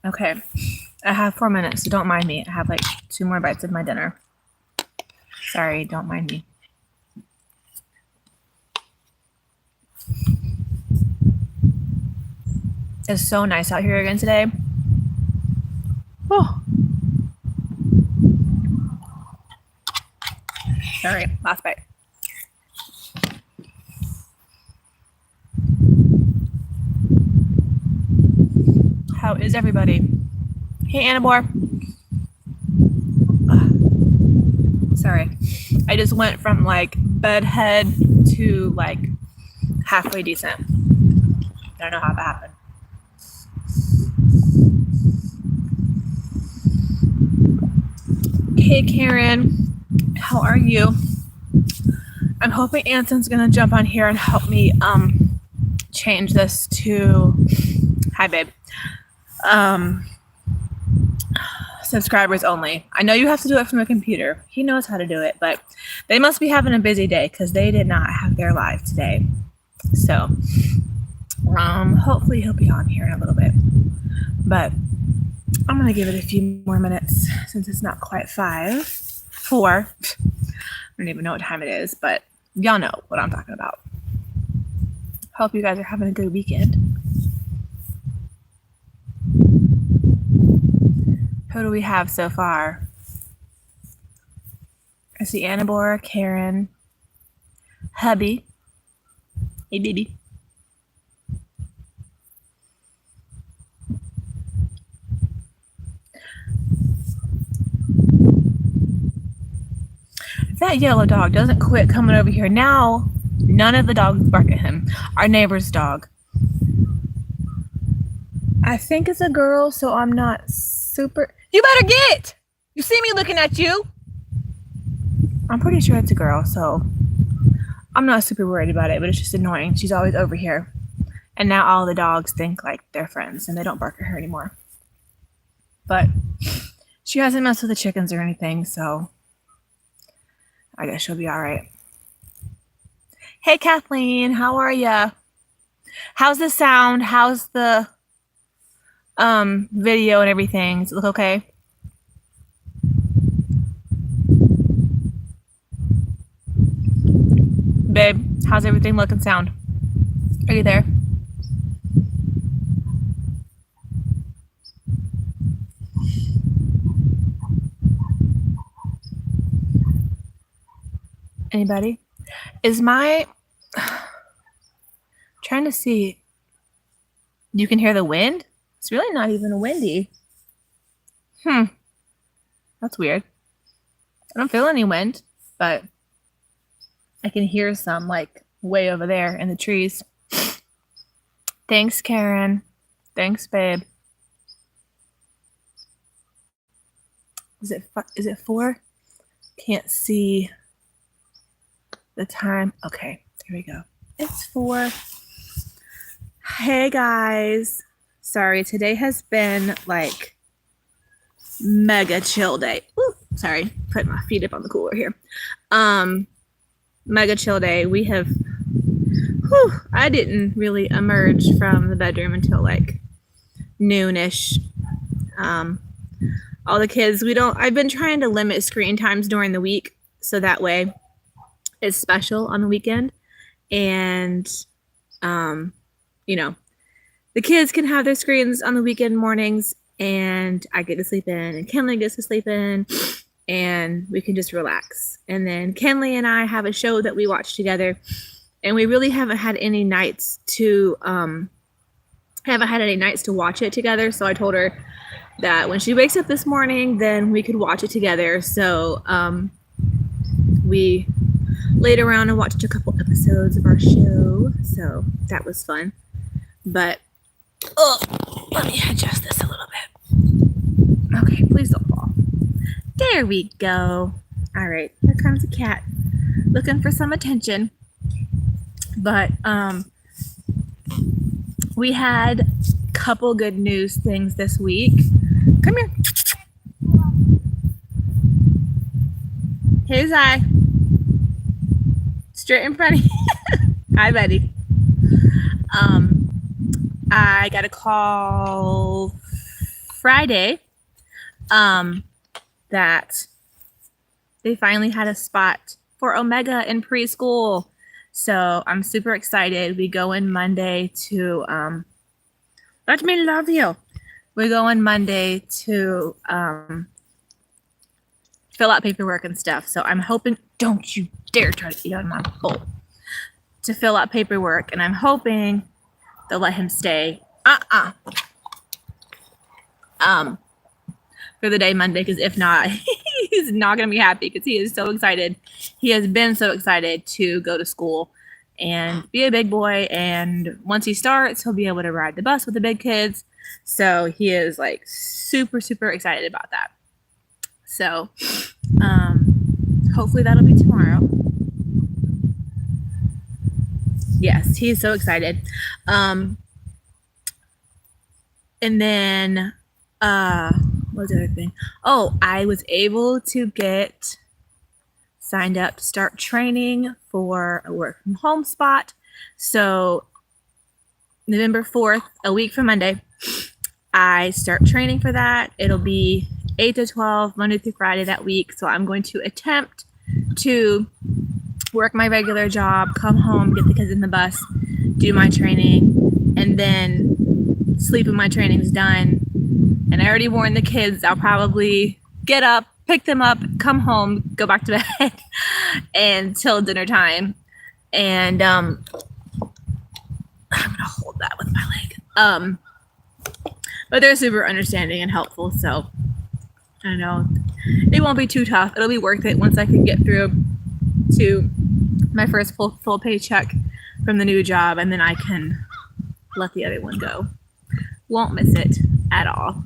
Okay, I have 4 minutes, so don't mind me. I have like 2 more bites of my dinner. Sorry, don't mind me. It's so nice out here again today. Oh. Sorry, last bite. How is everybody? Hey, Annabore. Sorry. I just went from like bedhead to like halfway decent. I don't know how that happened. Hey, Karen. How are you? I'm hoping Anson's gonna jump on here and help me change this to hi babe. Subscribers only. I know you have to do it from a computer. He knows how to do it, but they must be having a busy day because they did not have their live today. So hopefully he'll be on here in a little bit. But I'm gonna give it a few more minutes since it's not quite 4. I don't even know what time it is, but y'all know what I'm talking about. Hope you guys are having a good weekend. Who do we have so far? I see Annabore, Karen, hubby. Hey, baby. If that yellow dog doesn't quit coming over here now, none of the dogs bark at him. Our neighbor's dog. I think it's a girl, so I'm not super... You better get! You see me looking at you? I'm pretty sure it's a girl, so I'm not super worried about it, but it's just annoying. She's always over here. And now all the dogs think like they're friends and they don't bark at her anymore. But she hasn't messed with the chickens or anything, so I guess she'll be all right. Hey, Kathleen, how are ya? How's the sound? How's the video and everything? Does it look okay? Babe, how's everything look and sound? Are you there? Anybody? Is my trying to see, you can hear the wind? It's really not even windy. That's weird. I don't feel any wind, but I can hear some like way over there in the trees. Thanks, Karen. Thanks, babe. Is it 4? Can't see the time. Okay, here we go. It's 4. Hey guys. Sorry, today has been like mega chill day. Ooh, sorry, putting my feet up on the cooler here. Mega chill day. We have I didn't really emerge from the bedroom until like noonish. All the kids, I've been trying to limit screen times during the week so that way it's special on the weekend. And the kids can have their screens on the weekend mornings and I get to sleep in and Kenley gets to sleep in and we can just relax. And then Kenley and I have a show that we watch together and we really haven't had any nights to watch it together. So I told her that when she wakes up this morning, then we could watch it together. So we laid around and watched a couple episodes of our show. So that was fun. But let me adjust this a little bit. Okay, please don't fall. There we go. All right, here comes a cat looking for some attention. But we had a couple good news things this week. Come here. Hey, Zai. Straight in front of you. Hi, buddy. I got a call Friday that they finally had a spot for Omega in preschool. So I'm super excited. We go in Monday to let me love you. We go in Monday to fill out paperwork and stuff. So I'm hoping, don't you dare try to eat out of my bowl. To fill out paperwork, and I'm hoping they'll let him stay for the day Monday, because if not, he's not going to be happy, because he is so excited. He has been so excited to go to school and be a big boy, and once he starts, he'll be able to ride the bus with the big kids. So he is like super, super excited about that. So hopefully that'll be tomorrow. Yes, he's so excited. And then what was the other thing? Oh, I was able to get signed up to start training for a work from home spot. So November 4th, a week from Monday, I start training for that. It'll be 8 to 12, Monday through Friday that week. So I'm going to attempt to work my regular job, come home, get the kids in the bus, do my training, and then sleep when my training's done. And I already warned the kids I'll probably get up, pick them up, come home, go back to bed until dinner time. And I'm gonna hold that with my leg. But they're super understanding and helpful, so I know it won't be too tough. It'll be worth it once I can get through to my first full paycheck from the new job, and then I can let the other one go. Won't miss it at all.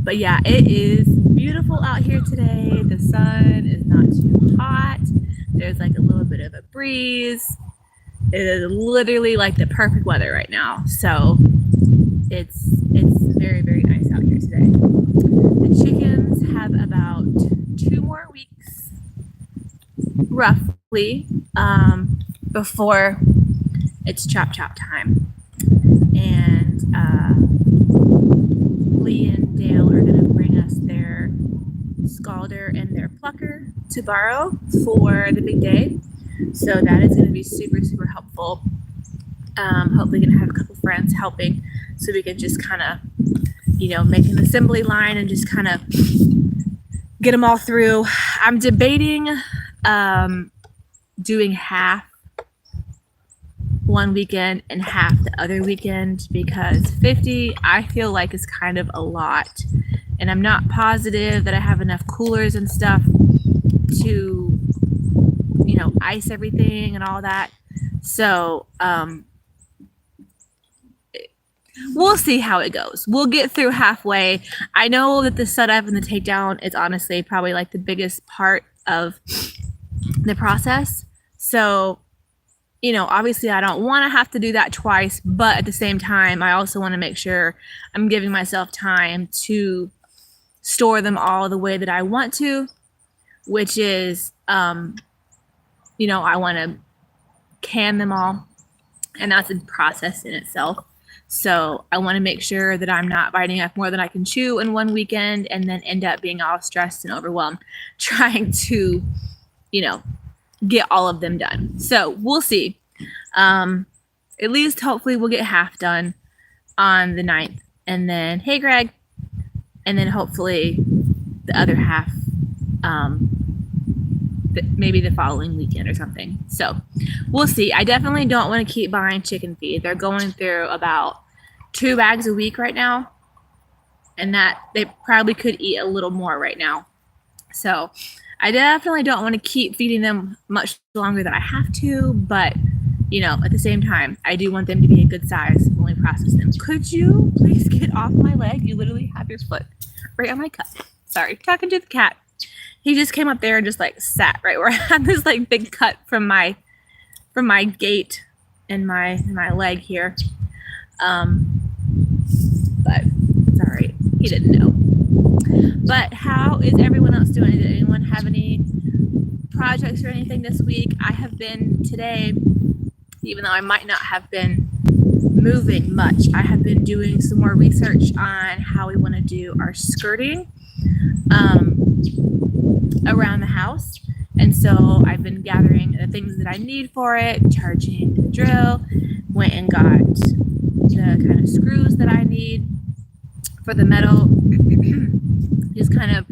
But yeah, it is beautiful out here today. The sun is not too hot. There's like a little bit of a breeze. It is literally like the perfect weather right now. So it's very, very nice out here today. The chickens have about 2 more weeks, roughly, before it's chop time. And Lee and Dale are going to bring us their scalder and their plucker to borrow for the big day. So that is going to be super, super helpful. Hopefully going to have a couple friends helping, so we can just kind of, make an assembly line and just kind of get them all through. I'm debating doing half one weekend and half the other weekend, because 50 I feel like is kind of a lot, and I'm not positive that I have enough coolers and stuff to ice everything and all that. So we'll see how it goes. We'll get through halfway. I know that the setup and the takedown is honestly probably like the biggest part of the process. So obviously I don't want to have to do that twice, but at the same time, I also want to make sure I'm giving myself time to store them all the way that I want to, which is, I want to can them all, and that's a process in itself. So I want to make sure that I'm not biting off more than I can chew in one weekend and then end up being all stressed and overwhelmed trying to, get all of them done. So we'll see. At least hopefully we'll get half done on the 9th, and then, hey Greg, and then hopefully the other half, maybe the following weekend or something. So we'll see. I definitely don't want to keep buying chicken feed. They're going through about 2 bags a week right now, and that they probably could eat a little more right now. So I definitely don't want to keep feeding them much longer than I have to, but at the same time, I do want them to be a good size when we process them. Could you please get off my leg? You literally have your foot right on my cup. Sorry, talking to the cat. He just came up there and just like sat right where I had this like big cut from my gate and my leg here. But it's all right. He didn't know. But how is everyone else doing? Did anyone have any projects or anything this week? I have been today, even though I might not have been moving much. I have been doing some more research on how we want to do our skirting around the house. And so I've been gathering the things that I need for it, charging the drill, went and got the kind of screws that I need for the metal, just kind of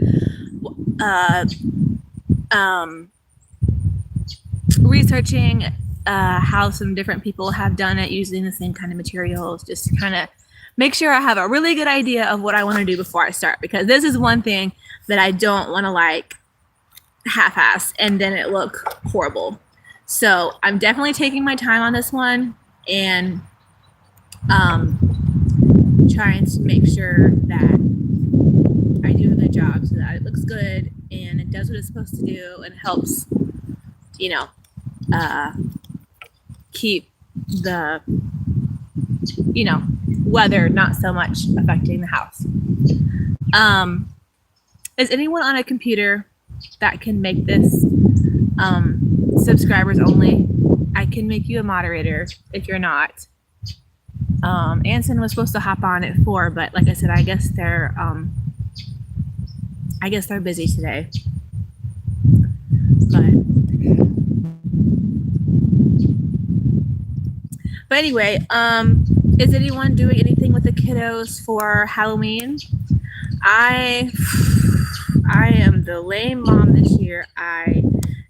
researching how some different people have done it using the same kind of materials, just to kind of make sure I have a really good idea of what I want to do before I start, because this is one thing that I don't want to like half-ass and then it look horrible. So I'm definitely taking my time on this one and trying to make sure that I do a good job so that it looks good and it does what it's supposed to do and helps, you know, keep the, you know, weather not so much affecting the house. Is anyone on a computer that can make this subscribers only? I can make you a moderator if you're not. Anson was supposed to hop on at 4, but like I said, I guess they're busy today. But anyway, is anyone doing anything with the kiddos for Halloween? I am the lame mom this year. I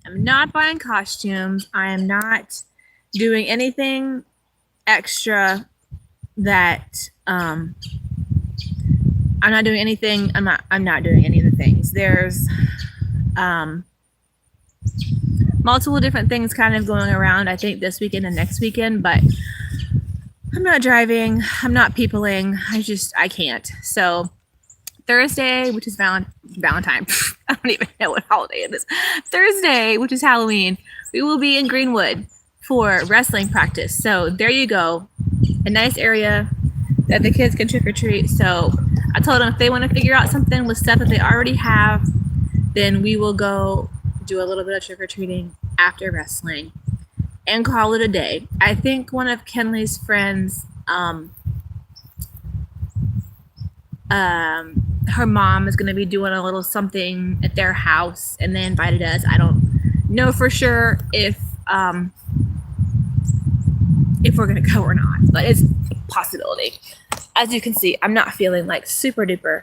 am not buying costumes. I am not doing anything extra that I'm not doing anything. I'm not doing any of the things. There's multiple different things kind of going around, I think, this weekend and next weekend, but I'm not driving. I'm not peopling. I can't. So Thursday, which is Valentine. I don't even know what holiday it is. Thursday, which is Halloween, we will be in Greenwood for wrestling practice. So there you go. A nice area that the kids can trick or treat. So I told them if they want to figure out something with stuff that they already have, then we will go do a little bit of trick or treating after wrestling and call it a day. I think one of Kenley's friends, her mom is going to be doing a little something at their house and they invited us. I don't know for sure if we're going to go or not, but it's a possibility. As you can see, I'm not feeling like super duper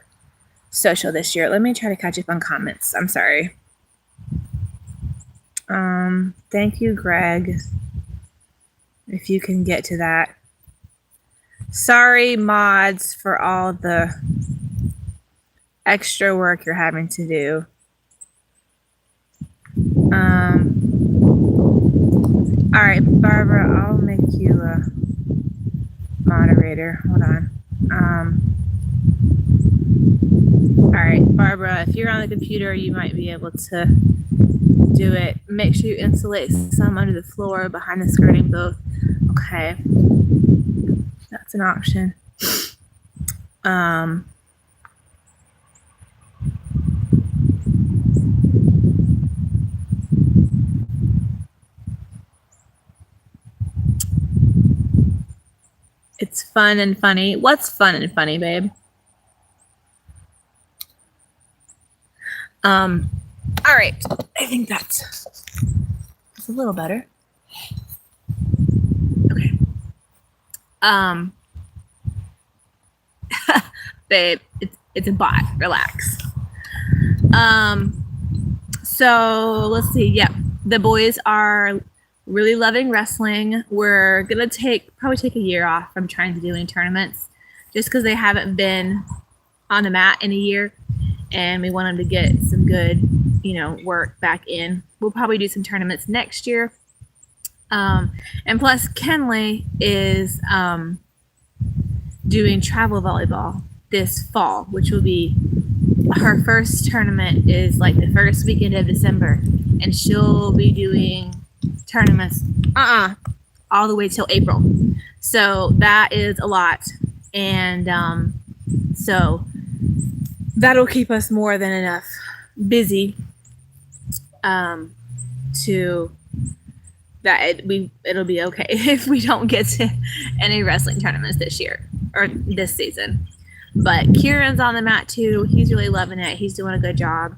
social this year. Let me try to catch up on comments. I'm sorry. Thank you, Greg, if you can get to that. Sorry, mods, for all the extra work you're having to do. All right, Barbara, I'll make you a moderator. Hold on. All right, Barbara, if you're on the computer, you might be able to do it. Make sure you insulate some under the floor behind the skirting booth. Okay. That's an option. It's fun and funny. What's fun and funny, babe? All right. I think that's a little better. Okay. Babe, it's a bot. Relax. So let's see. Yep. The boys are really loving wrestling. We're gonna probably take a year off from trying to do any tournaments just because they haven't been on the mat in a year and we want them to get some good, work back in. We'll probably do some tournaments next year. And plus Kenley is doing travel volleyball this fall, which will be her first tournament is like the first weekend of December, and she'll be doing tournaments all the way till April. So that is a lot, and so that'll keep us more than enough busy to that it'll be okay if we don't get to any wrestling tournaments this year or this season. But Kieran's on the mat too. He's really loving it. He's doing a good job.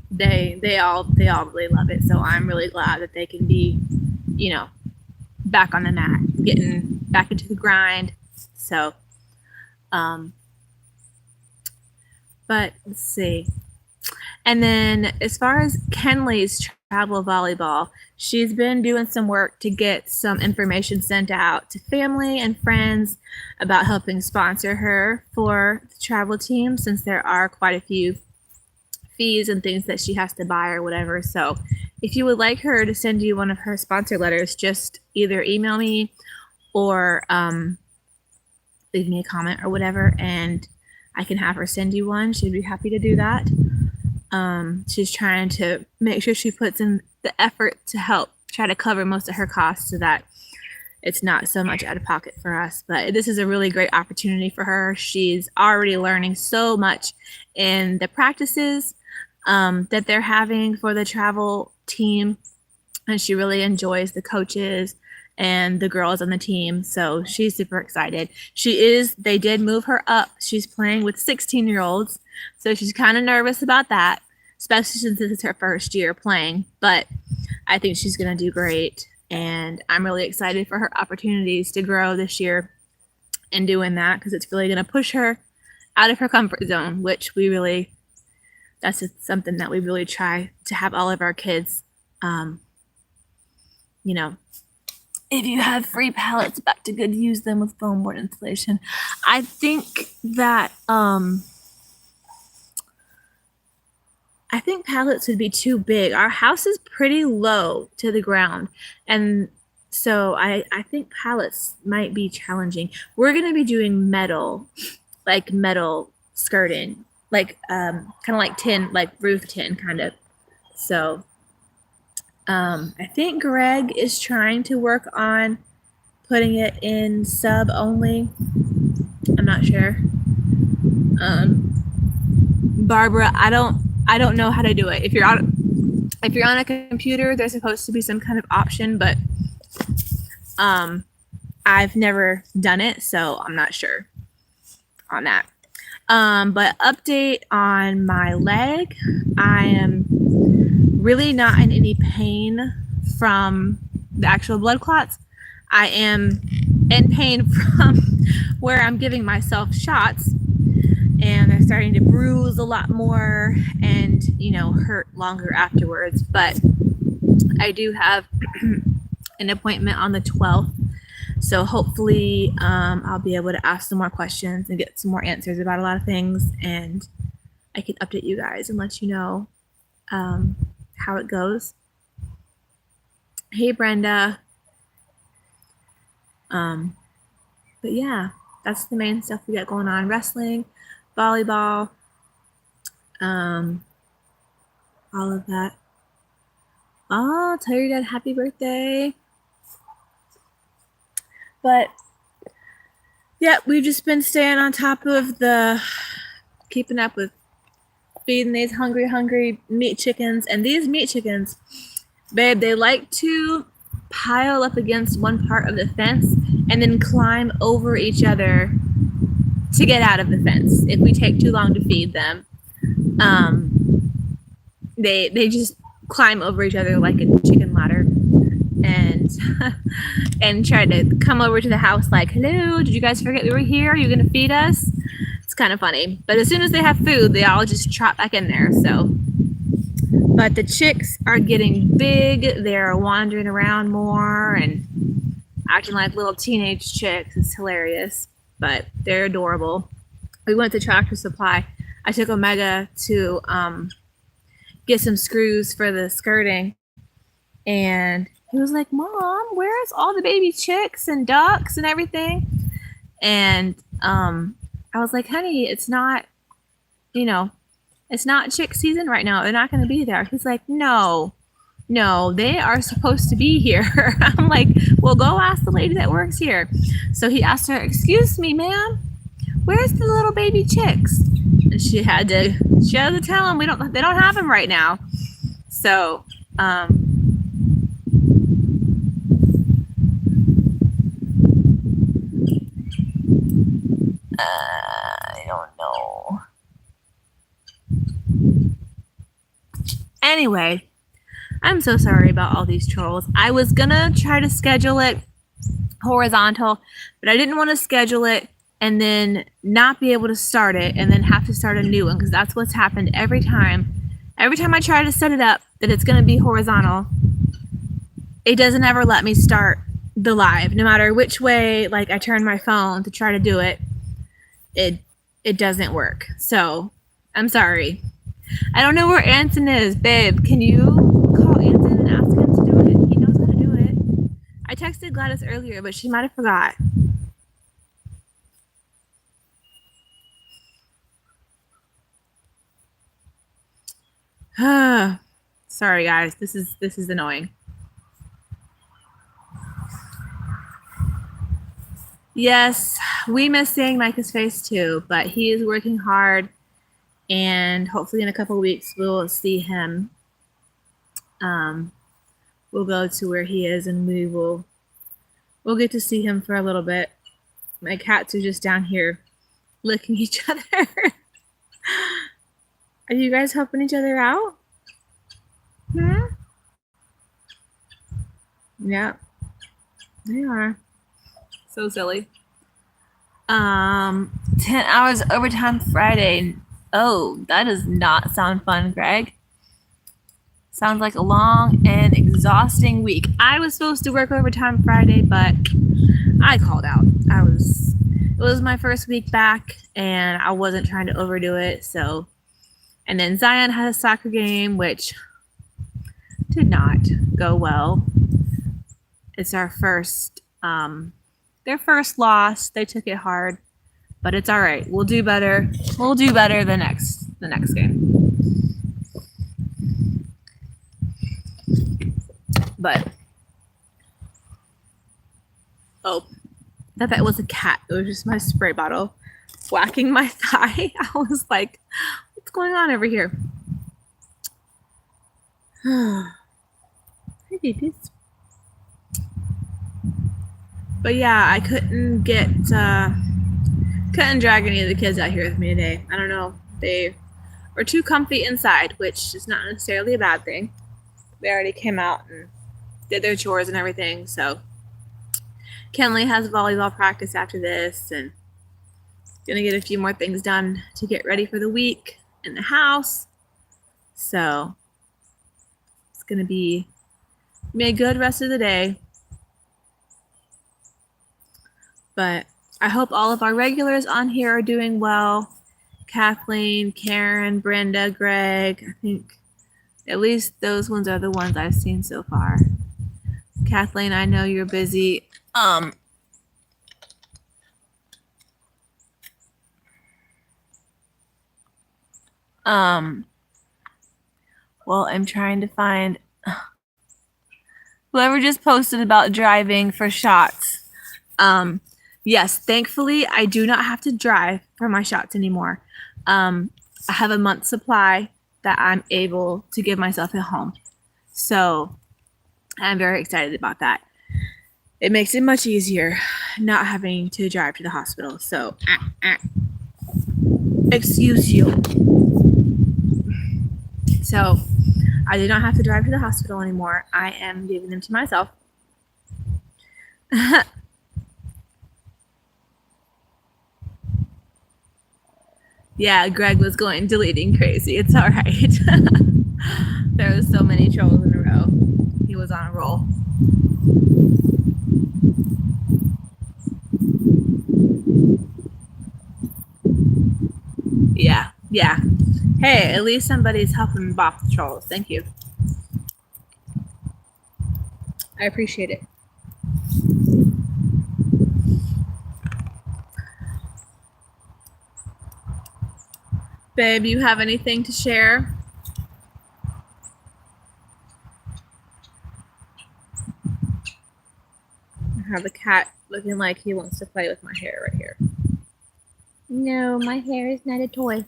They all really love it. So I'm really glad that they can be, back on the mat, getting back into the grind. So, but let's see. And then as far as Kenley's travel volleyball, she's been doing some work to get some information sent out to family and friends about helping sponsor her for the travel team, since there are quite a few fees and things that she has to buy or whatever. So if you would like her to send you one of her sponsor letters, just either email me or leave me a comment or whatever, and I can have her send you one. She'd be happy to do that. She's trying to make sure she puts in the effort to help try to cover most of her costs so that it's not so much out of pocket for us. But this is a really great opportunity for her. She's already learning so much in the practices that they're having for the travel team, and she really enjoys the coaches and the girls on the team. So she's super excited. They did move her up. She's playing with 16-year-olds. So she's kind of nervous about that, especially since this is her first year playing. But I think she's going to do great. And I'm really excited for her opportunities to grow this year in doing that, because it's really going to push her out of her comfort zone, which that's something that we really try to have all of our kids, if you have free pallets, back to good, use them with foam board insulation. I think that pallets would be too big. Our house is pretty low to the ground, and so I think pallets might be challenging. We're going to be doing metal skirting, kind of like tin, like roof tin kind of. So I think Greg is trying to work on putting it in sub only. I'm not sure. Barbara, I don't know how to do it. If you're on a computer, there's supposed to be some kind of option, but I've never done it, so I'm not sure on that. But update on my leg. I am really not in any pain from the actual blood clots. I am in pain from where I'm giving myself shots, and they're starting to bruise a lot more and, hurt longer afterwards. But I do have an appointment on the 12th. So hopefully I'll be able to ask some more questions and get some more answers about a lot of things, and I can update you guys and let you know how it goes. Hey, Brenda. But yeah, that's the main stuff we got going on. Wrestling, volleyball, all of that. Oh, tell your dad happy birthday. But yeah, we've just been staying on top of keeping up with feeding these hungry meat chickens. And these meat chickens, babe, they like to pile up against one part of the fence and then climb over each other to get out of the fence. If we take too long to feed them, they just climb over each other like a chicken ladder and try to come over to the house like, hello, did you guys forget we were here? Are you going to feed us? It's kind of funny. But as soon as they have food, they all just trot back in there. So, but the chicks are getting big. They're wandering around more and acting like little teenage chicks. It's hilarious, but they're adorable. We went to Tractor Supply. I took Omega to get some screws for the skirting, and he was like, Mom, where's all the baby chicks and ducks and everything? And I was like, honey, it's not chick season right now. They're not going to be there. He's like, no, they are supposed to be here. I'm like, well, go ask the lady that works here. So he asked her, excuse me, ma'am, where's the little baby chicks? And she had to tell him they don't have them right now. So I don't know. Anyway, I'm so sorry about all these trolls. I was gonna try to schedule it horizontal, but I didn't want to schedule it and then not be able to start it and then have to start a new one, because that's what's happened every time. Every time I try to set it up that it's going to be horizontal, it doesn't ever let me start the live. No matter which way, like, I turn my phone to try to do it, it doesn't work. So I'm sorry. I don't know where Anson is. Babe, can you call Anson and ask him to do it? He knows how to do it. I texted Gladys earlier, but she might have forgot. Sorry guys, this is annoying. Yes, we miss seeing Micah's face too, but he is working hard, and hopefully in a couple of weeks we'll see him. We'll go to where he is and we'll get to see him for a little bit. My cats are just down here licking each other. Are you guys helping each other out? Hmm? Yeah, they are. So silly. 10 hours overtime Friday. Oh, that does not sound fun, Greg. Sounds like a long and exhausting week. I was supposed to work overtime Friday, but I called out. It was my first week back and I wasn't trying to overdo it, so. And then Zion had a soccer game, which did not go well. It's our first, their first loss. They took it hard, but it's all right. We'll do better. We'll do better the next game. But oh, I thought that was a cat. It was just my spray bottle whacking my thigh. I was like, what's going on over here? Hey, babies. But yeah, I couldn't drag any of the kids out here with me today. I don't know. They were too comfy inside, which is not necessarily a bad thing. They already came out and did their chores and everything. So Kenley has volleyball practice after this, and gonna get a few more things done to get ready for the week in the house. So it's gonna be a good rest of the day. But I hope all of our regulars on here are doing well. Kathleen, Karen, Brenda, Greg. I think at least those ones are the ones I've seen so far. Kathleen, I know you're busy. Well, I'm trying to find whoever just posted about driving for shots. Yes, thankfully, I do not have to drive for my shots anymore. I have a month's supply that I'm able to give myself at home. So I'm very excited about that. It makes it much easier not having to drive to the hospital. So, excuse you. So I do not have to drive to the hospital anymore. I am giving them to myself. Yeah, Greg was deleting crazy. It's all right. There was so many trolls in a row. He was on a roll. Yeah. Hey, at least somebody's helping bop the trolls. Thank you. I appreciate it. Babe, you have anything to share? I have a cat looking like he wants to play with my hair right here. No, my hair is not a toy.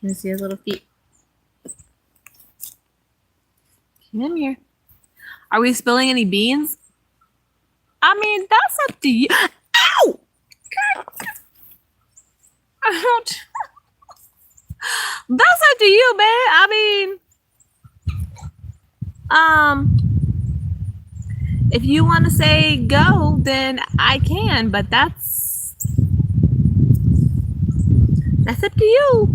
Let me see his little feet. Come here. Are we spilling any beans? I mean, that's up to you. Ow! I don't. That's up to you, man. I mean, if you want to say go, then I can, but that's up to you.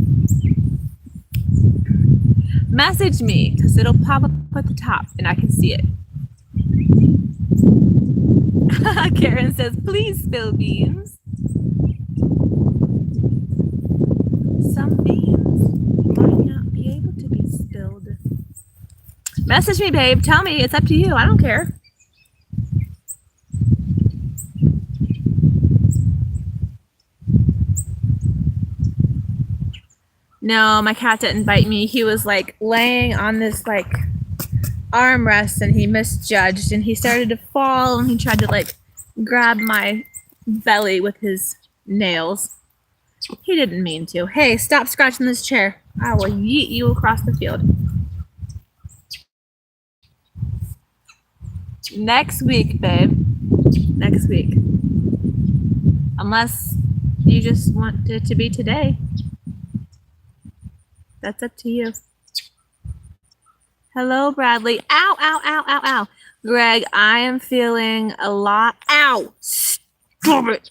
Message me, because it'll pop up at the top and I can see it. Karen says, please spill beans. Some beans might not be able to be spilled. Message me, babe. Tell me. It's up to you. I don't care. No, my cat didn't bite me. He was like laying on this like armrest and he misjudged and he started to fall and he tried to like grab my belly with his nails. He didn't mean to. Hey, stop scratching this chair. I will yeet you across the field. Next week, babe. Next week. Unless you just want it to be today. That's up to you. Hello, Bradley. Ow, ow, ow, ow, ow. Greg, I am feeling a lot. Ow! Stop it!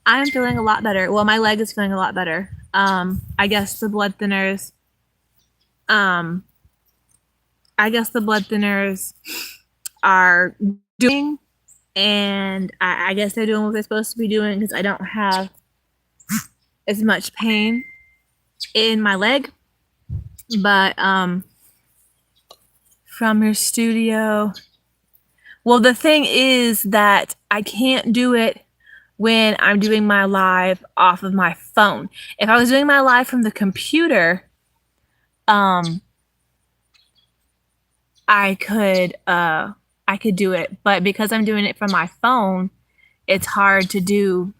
I'm feeling a lot better. Well, my leg is feeling a lot better. I guess the blood thinners. I guess the blood thinners are doing, and I guess they're doing what they're supposed to be doing because I don't have as much pain in my leg. But from your studio, well, the thing is that I can't do it when I'm doing my live off of my phone. If I was doing my live from the computer, I could do it, but because I'm doing it from my phone, it's hard to do.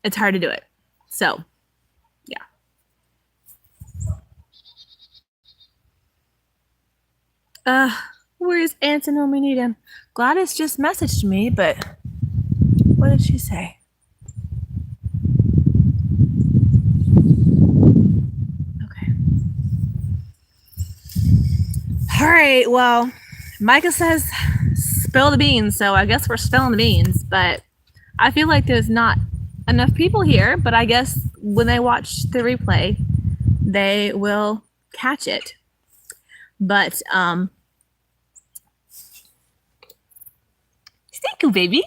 It's hard to do it. So, yeah. Where's Anson when we need him? Gladys just messaged me, but what did she say? Okay. All right. Well, Micah says spill the beans, so I guess we're spilling the beans, but I feel like there's not enough people here, but I guess when they watch the replay, they will catch it. But thank you, baby.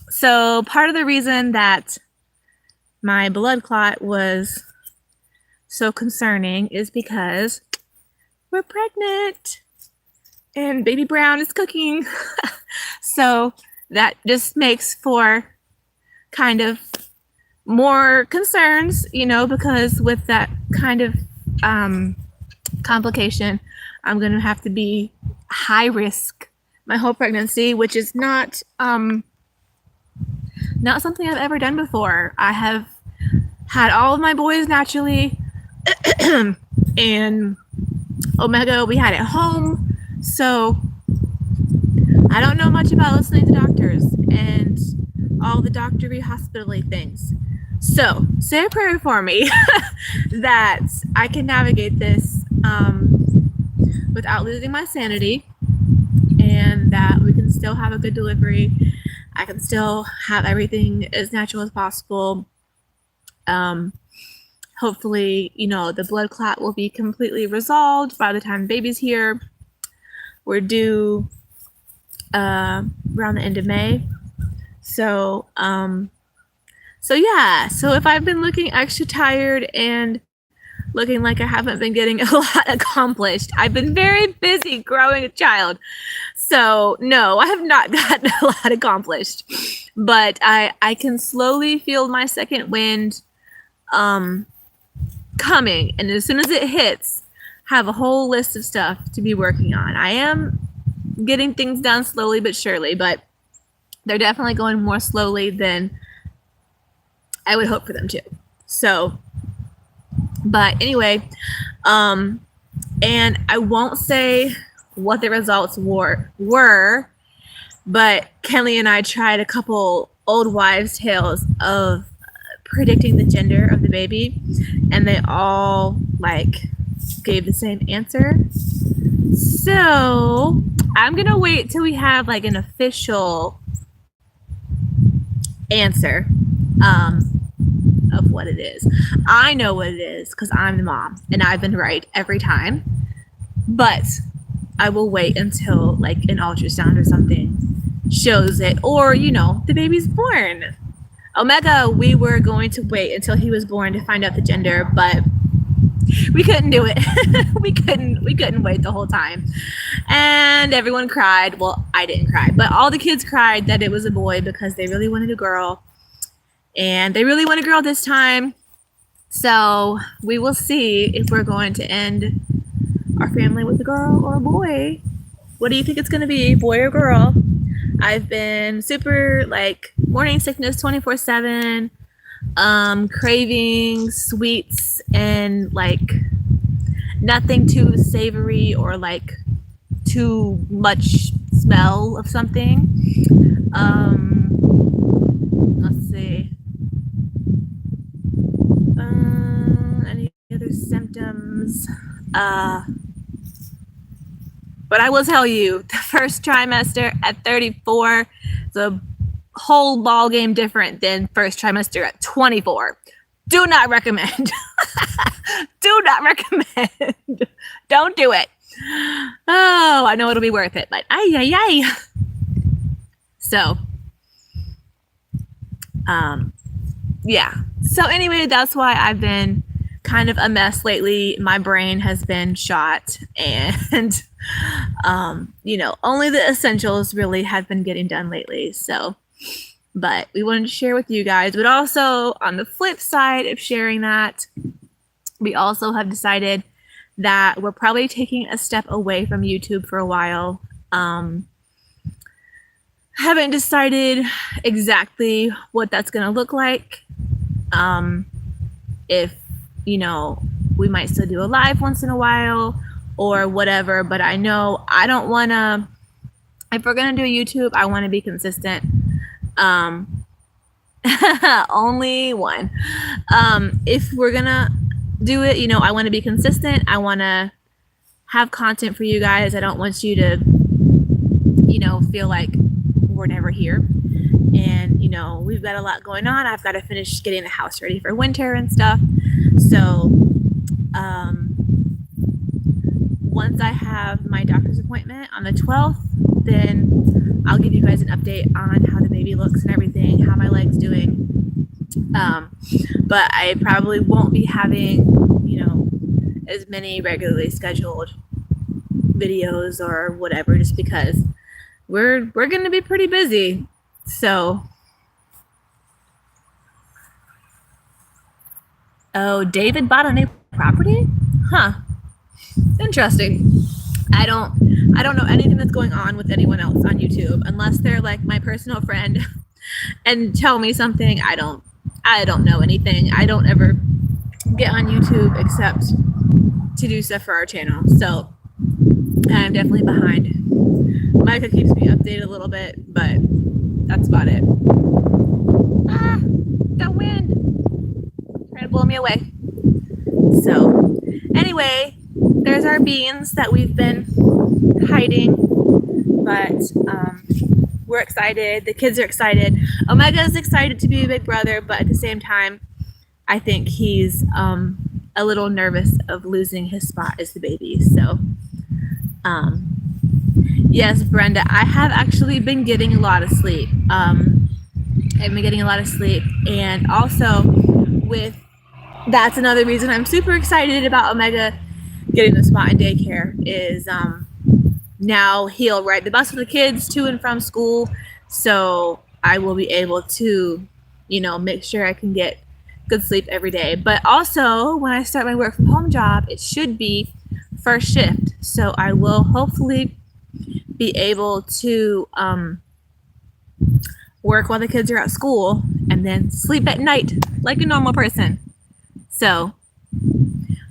So part of the reason that my blood clot was so concerning is because we're pregnant and baby Brown is cooking. So that just makes for kind of more concerns, you know, because with that kind of complication, I'm going to have to be high risk my whole pregnancy, which is not something I've ever done before. I have had all of my boys naturally and Omega we had at home, so I don't know much about listening to doctors and all the doctory hospital-y things. So say a prayer for me that I can navigate this without losing my sanity, and that we can still have a good delivery. I can still have everything as natural as possible. Hopefully, you know, the blood clot will be completely resolved by the time baby's here. We're due around the end of May. So yeah. So if I've been looking extra tired and looking like I haven't been getting a lot accomplished, I've been very busy growing a child. So no, I have not gotten a lot accomplished, but I can slowly feel my second wind coming, and as soon as it hits, have a whole list of stuff to be working on. I am getting things done slowly but surely, but they're definitely going more slowly than I would hope for them to. So, but anyway, and I won't say what the results were But Kenley and I tried a couple old wives' tales of predicting the gender of the baby, and they all like gave the same answer. So I'm gonna wait till we have like an official answer of what it is. I know what it is because I'm the mom and I've been right every time. But I will wait until like an ultrasound or something shows it, or the baby's born. Omega, we were going to wait until he was born to find out the gender, but we couldn't do it. we couldn't wait the whole time. And everyone cried. Well, I didn't cry, but all the kids cried that it was a boy because they really wanted a girl. And they really want a girl this time. So we will see if we're going to end our family with a girl or a boy. What do you think it's going to be, boy or girl? I've been super like morning sickness 24/7, craving sweets and like nothing too savory or like too much smell of something. Let's see. Any other symptoms? But I will tell you, the first trimester at 34 is a whole ball game different than first trimester at 24. Do not recommend. Do not recommend. Don't do it. Oh, I know it'll be worth it, but ay. So, yeah. So anyway, that's why I've been kind of a mess lately. My brain has been shot, and only the essentials really have been getting done lately. So, but we wanted to share with you guys. But also on the flip side of sharing that, we also have decided that we're probably taking a step away from YouTube for a while. Haven't decided exactly what that's going to look like. If we might still do a live once in a while or whatever, but I know I don't want to, if we're going to do YouTube, I want to be consistent. Only one. If we're going to do it, I want to be consistent. I want to have content for you guys. I don't want you to, feel like we're never here. And, we've got a lot going on. I've got to finish getting the house ready for winter and stuff. So, once I have my doctor's appointment on the 12th, then I'll give you guys an update on how the baby looks and everything, how my leg's doing. But I probably won't be having, as many regularly scheduled videos or whatever, just because we're going to be pretty busy. So, oh, David bought a new property? Huh. Interesting. I don't know anything that's going on with anyone else on YouTube unless they're like my personal friend and tell me something. I don't know anything. I don't ever get on YouTube except to do stuff for our channel. So I'm definitely behind. Micah keeps me updated a little bit, but that's about it. Ah, the wind trying to blow me away. So anyway, there's our beans that we've been hiding, but we're excited. The kids are excited. Omega is excited to be a big brother, but at the same time, I think he's a little nervous of losing his spot as the baby. So, yes, Brenda, I have actually been getting a lot of sleep. I've been getting a lot of sleep, and also that's another reason I'm super excited about Omega getting the spot in daycare is now he'll ride the bus with the kids to and from school, so I will be able to, make sure I can get good sleep every day. But also, when I start my work from home job, it should be first shift, so I will hopefully be able to work while the kids are at school and then sleep at night like a normal person. So,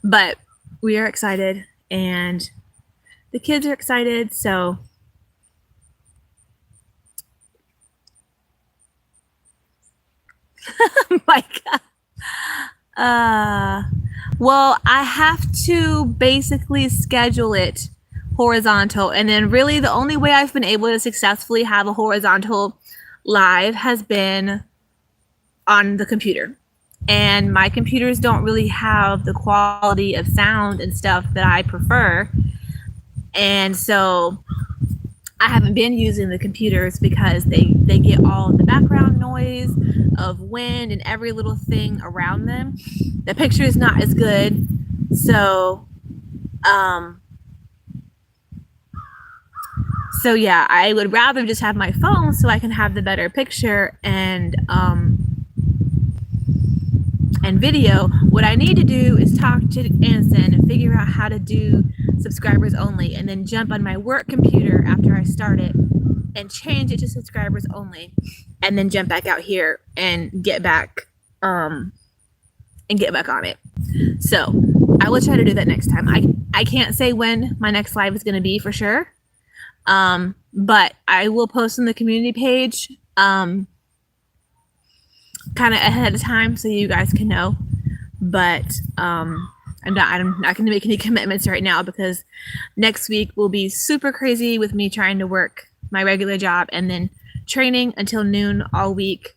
but we are excited and the kids are excited. So Like, well, I have to basically schedule it horizontal, and then really the only way I've been able to successfully have a horizontal live has been on the computer, and my computers don't really have the quality of sound and stuff that I prefer, and so I haven't been using the computers because they get all the background noise of wind and every little thing around them. The picture is not as good, so yeah, I would rather just have my phone so I can have the better picture and video. What I need to do is talk to Anson and figure out how to do subscribers only, and then jump on my work computer after I start it and change it to subscribers only, and then jump back out here and get back on it. So I will try to do that next time. I can't say when my next live is going to be for sure, but I will post on the community page kind of ahead of time so you guys can know. But I'm not going to make any commitments right now because next week will be super crazy with me trying to work my regular job and then training until noon all week.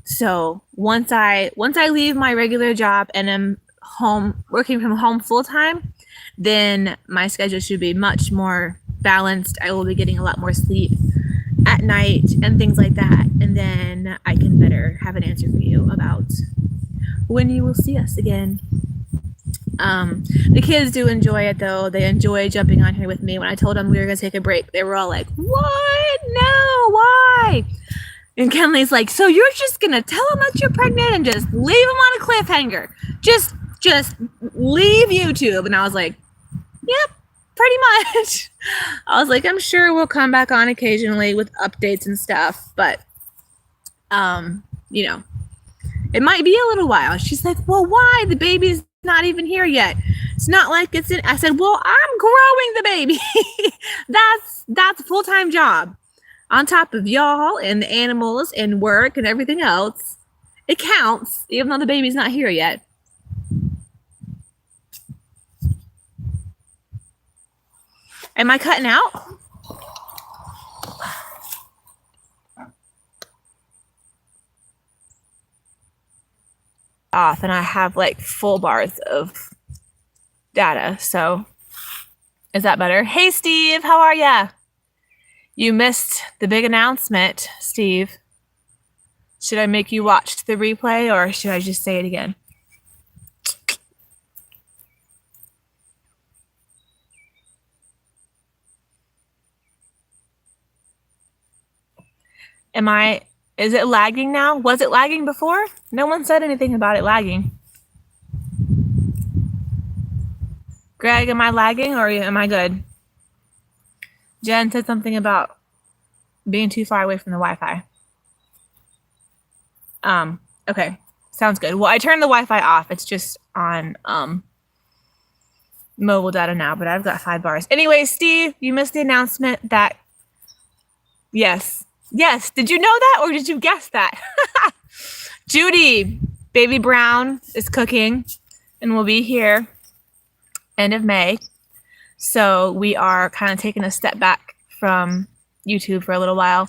So once I leave my regular job and I'm home working from home full time, then my schedule should be much more balanced. I will be getting a lot more sleep at night and things like that, and then I can better have an answer for you about when you will see us again. The kids do enjoy it though. They enjoy jumping on here with me. When I told them we were gonna take a break, they were all like, "What? No, why?" And Kenley's like, "So you're just gonna tell them that you're pregnant and just leave them on a cliffhanger? Just leave YouTube?" And I was like, "Yep, pretty much." I was like, "I'm sure we'll come back on occasionally with updates and stuff, but you know, it might be a little while." She's like, "Well, why? The baby's not even here yet. It's not like it's in." I said, "Well, I'm growing the baby." That's a full-time job on top of y'all and the animals and work and everything else. It counts even though the baby's not here yet. Am I cutting out? Off, and I have like full bars of data. So is that better? Hey, Steve, how are ya? You missed the big announcement, Steve. Should I make you watch the replay or should I just say it again? Is it lagging now? Was it lagging before? No one said anything about it lagging. Greg, am I lagging or am I good? Jen said something about being too far away from the Wi-Fi. Okay, sounds good. Well, I turned the Wi-Fi off. It's just on mobile data now, but I've got 5 bars. Anyway, Steve, you missed the announcement that, yes, did you know that or did you guess that? Judy, Baby Brown is cooking and will be here end of May. So we are kind of taking a step back from YouTube for a little while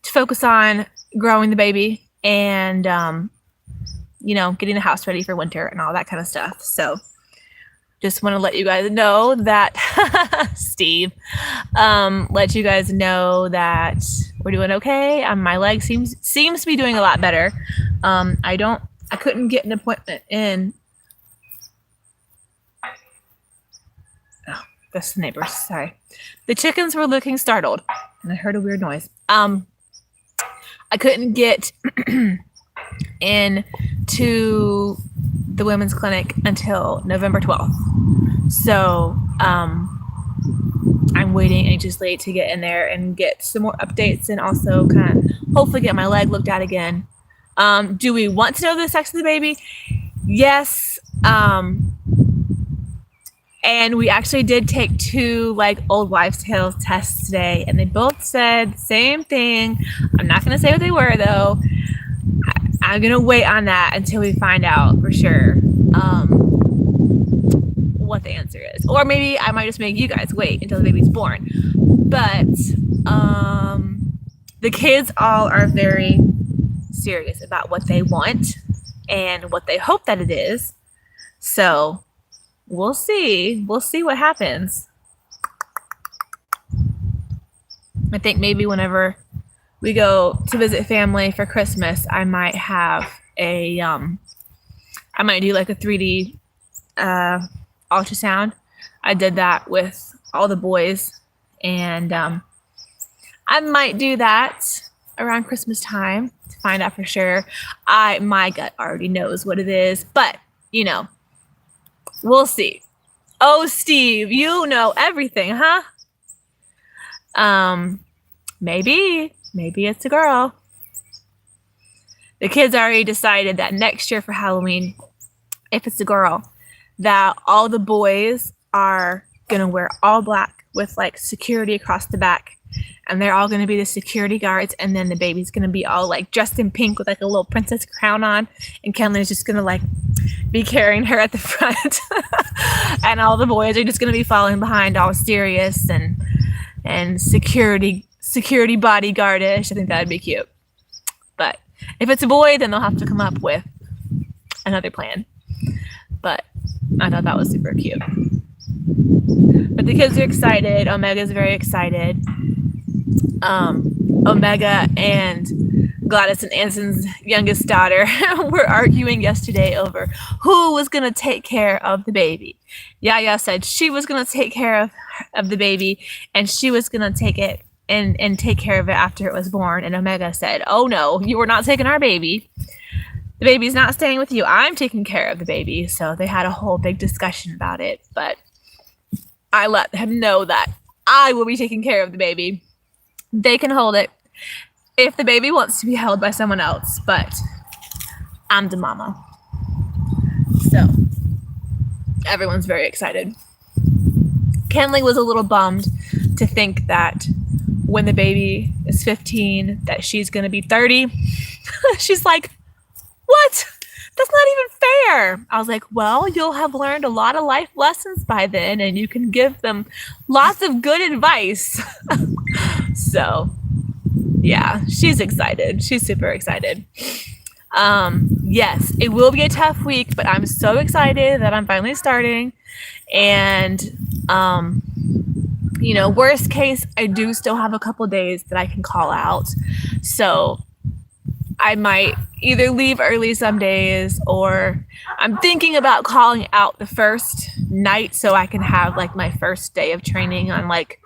to focus on growing the baby and, you know, getting the house ready for winter and all that kind of stuff. So just want to let you guys know that, Steve, let you guys know that we're doing okay. My leg seems to be doing a lot better. I couldn't get an appointment in. Oh, that's the neighbors. Sorry. The chickens were looking startled and I heard a weird noise. I couldn't get in to the women's clinic until November 12th. So, I'm waiting anxiously to get in there and get some more updates and also kind of hopefully get my leg looked at again. Do we want to know the sex of the baby? Yes. And we actually did take 2 like old wives' tales tests today and they both said the same thing. I'm not going to say what they were though. I'm going to wait on that until we find out for sure what the answer is. Or maybe I might just make you guys wait until the baby's born. But the kids all are very serious about what they want and what they hope that it is. So we'll see. We'll see what happens. I think maybe whenever we go to visit family for Christmas, I might have a I might do like a 3D ultrasound. I did that with all the boys, and I might do that around Christmas time to find out for sure. My gut already knows what it is, but you know, we'll see. Oh, Steve, you know everything, huh? Maybe it's a girl. The kids already decided that next year for Halloween, if it's a girl, that all the boys are gonna wear all black with like security across the back, and they're all gonna be the security guards, and then the baby's gonna be all like dressed in pink with like a little princess crown on, and Kenley's just gonna like be carrying her at the front, and all the boys are just gonna be following behind, all serious and security bodyguardish. I think that'd be cute. But if it's a boy, then they'll have to come up with another plan. But I thought that was super cute. But the kids are excited. Omega's very excited. Omega and Gladys and Anson's youngest daughter were arguing yesterday over who was going to take care of the baby. Yaya said she was going to take care of the baby, and she was going to take it and take care of it after it was born. And Omega said, oh no, you were not taking our baby. The baby's not staying with you. I'm taking care of the baby. So they had a whole big discussion about it, but I let them know that I will be taking care of the baby. They can hold it if the baby wants to be held by someone else, but I'm the mama. So everyone's very excited. Kenley was a little bummed to think that when the baby is 15, that she's going to be 30. She's like, what? That's not even fair. I was like, well, you'll have learned a lot of life lessons by then, and you can give them lots of good advice. So, yeah, she's excited. She's super excited. Yes, it will be a tough week, but I'm so excited that I'm finally starting. And, you know, worst case, I do still have a couple days that I can call out. So I might either leave early some days, or I'm thinking about calling out the first night so I can have like my first day of training on like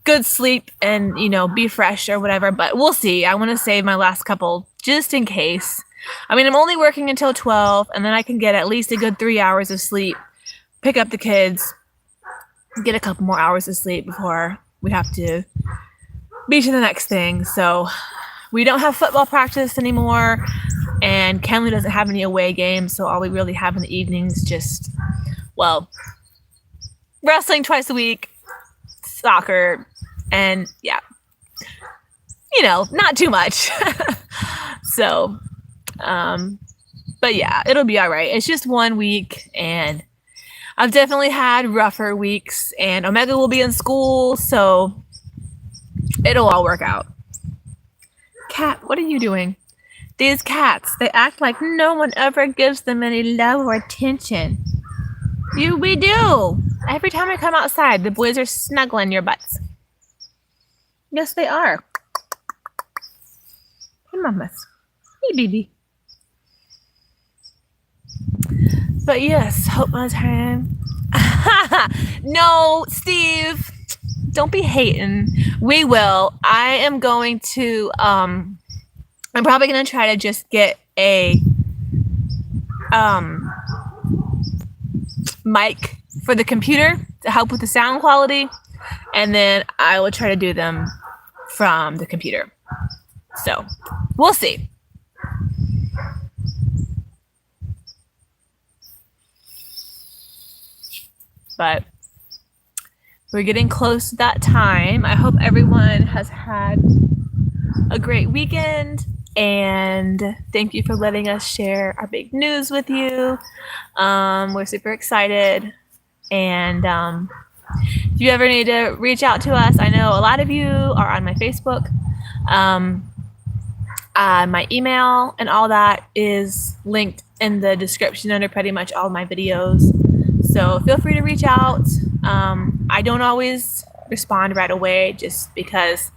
good sleep and, you know, be fresh or whatever. But we'll see. I want to save my last couple just in case. I mean, I'm only working until 12, and then I can get at least a good 3 hours of sleep, pick up the kids, get a couple more hours of sleep before we have to be to the next thing. So we don't have football practice anymore, and Kenley doesn't have any away games, so all we really have in the evenings just, well, wrestling twice a week, soccer, and yeah, you know, not too much. So, but yeah, it'll be all right. It's just 1 week, and I've definitely had rougher weeks, and Omega will be in school, so it'll all work out. Cat, what are you doing? These cats, they act like no one ever gives them any love or attention. We do. Every time I come outside, the boys are snuggling your butts. Yes, they are. Hey, mamas. Hey, baby. But yes, hope my time. No, Steve. Don't be hating. We will. I am going to, I'm probably going to try to just get a, mic for the computer to help with the sound quality. And then I will try to do them from the computer. So we'll see. But we're getting close to that time. I hope everyone has had a great weekend. And thank you for letting us share our big news with you. We're super excited. And if you ever need to reach out to us, I know a lot of you are on my Facebook. My email and all that is linked in the description under pretty much all of my videos. So feel free to reach out. I don't always respond right away just because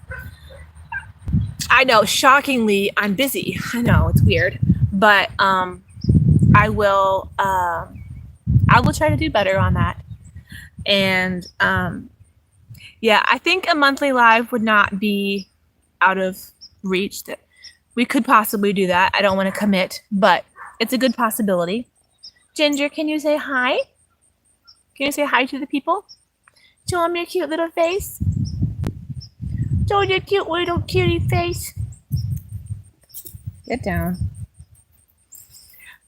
I know, shockingly, I'm busy. I know, it's weird. But I will try to do better on that. And yeah, I think a monthly live would not be out of reach. That we could possibly do that. I don't want to commit, but it's a good possibility. Ginger, can you say hi? Can you say hi to the people? Show them your cute little face. Show your cute little cutie face. Get down.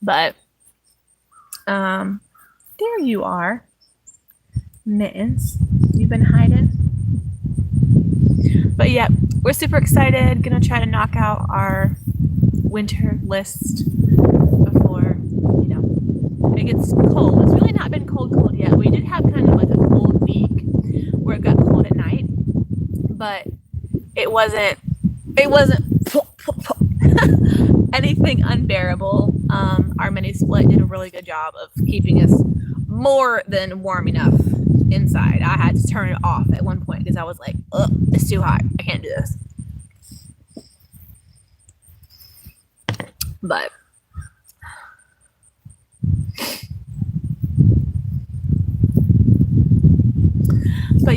But there you are. Mittens, you've been hiding. But yeah, we're super excited. Gonna try to knock out our winter list before, it gets cold. It's really not been cold yet. We did have kind of like a cold week where it got cold at night, but it wasn't anything unbearable. Our mini split did a really good job of keeping us more than warm enough inside. I had to turn it off at one point because I was like, ugh, it's too hot. I can't do this. But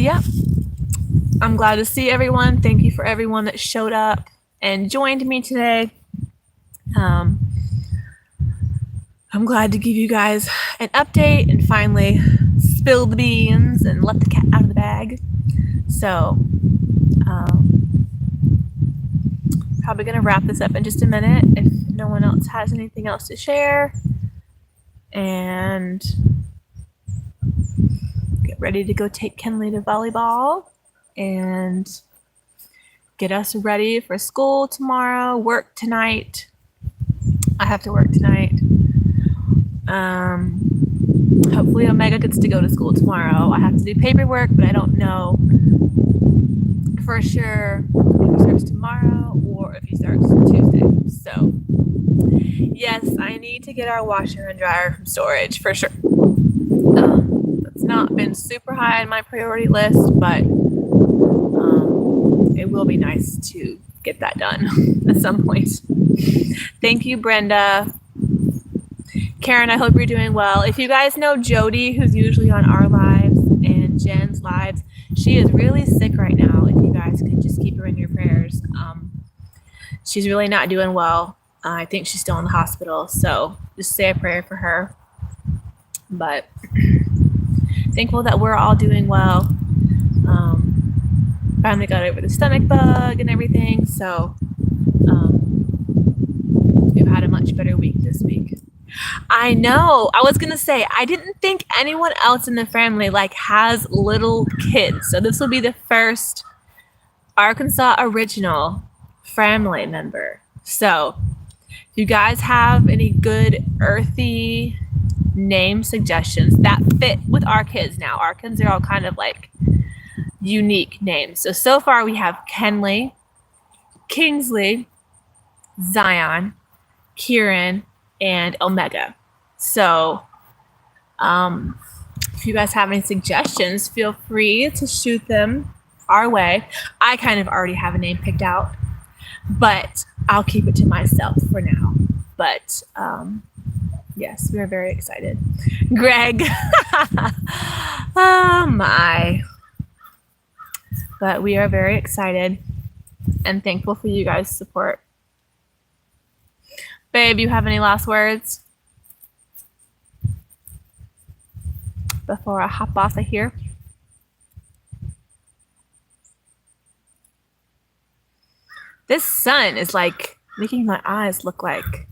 yeah, I'm glad to see everyone. Thank you for everyone that showed up and joined me today. I'm glad to give you guys an update and finally spill the beans and let the cat out of the bag. So, probably going to wrap this up in just a minute if no one else has anything else to share. And get ready to go take Kenley to volleyball and get us ready for school tomorrow, work tonight. I have to work tonight. Hopefully Omega gets to go to school tomorrow. I have to do paperwork, but I don't know for sure if he starts tomorrow or if he starts Tuesday. So yes, I need to get our washer and dryer from storage for sure. It's not been super high on my priority list, but it will be nice to get that done at some point. Thank you, Brenda. Karen, I hope you're doing well. If you guys know Jody, who's usually on our lives and Jen's lives, she is really sick right now. If you guys could just keep her in your prayers. She's really not doing well. I think she's still in the hospital, so just say a prayer for her. But thankful that we're all doing well. Finally got over the stomach bug and everything, so we've had a much better week this week. I know. I was going to say, I didn't think anyone else in the family has little kids. So this will be the first Arkansas original family member. So if you guys have any good earthy name suggestions that fit with our kids now. Our kids are all kind of unique names. So far we have Kenley, Kingsley, Zion, Kieran, and Omega. So if you guys have any suggestions, feel free to shoot them our way. I kind of already have a name picked out, but I'll keep it to myself for now. But yes, we are very excited. Greg. Oh my. But we are very excited and thankful for you guys' support. Babe, you have any last words before I hop off of here? This sun is making my eyes look like,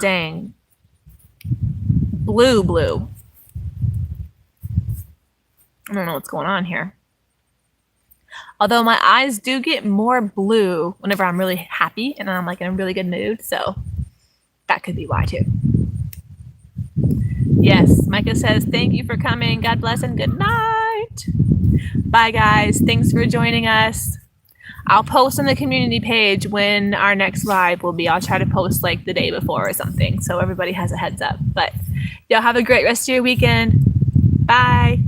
dang, blue. I don't know what's going on here. Although my eyes do get more blue whenever I'm really happy and I'm like in a really good mood. So that could be why too. Yes, Micah says, thank you for coming. God bless and good night. Bye, guys. Thanks for joining us. I'll post on the community page when our next live will be. I'll try to post like the day before or something so everybody has a heads up. But y'all have a great rest of your weekend. Bye.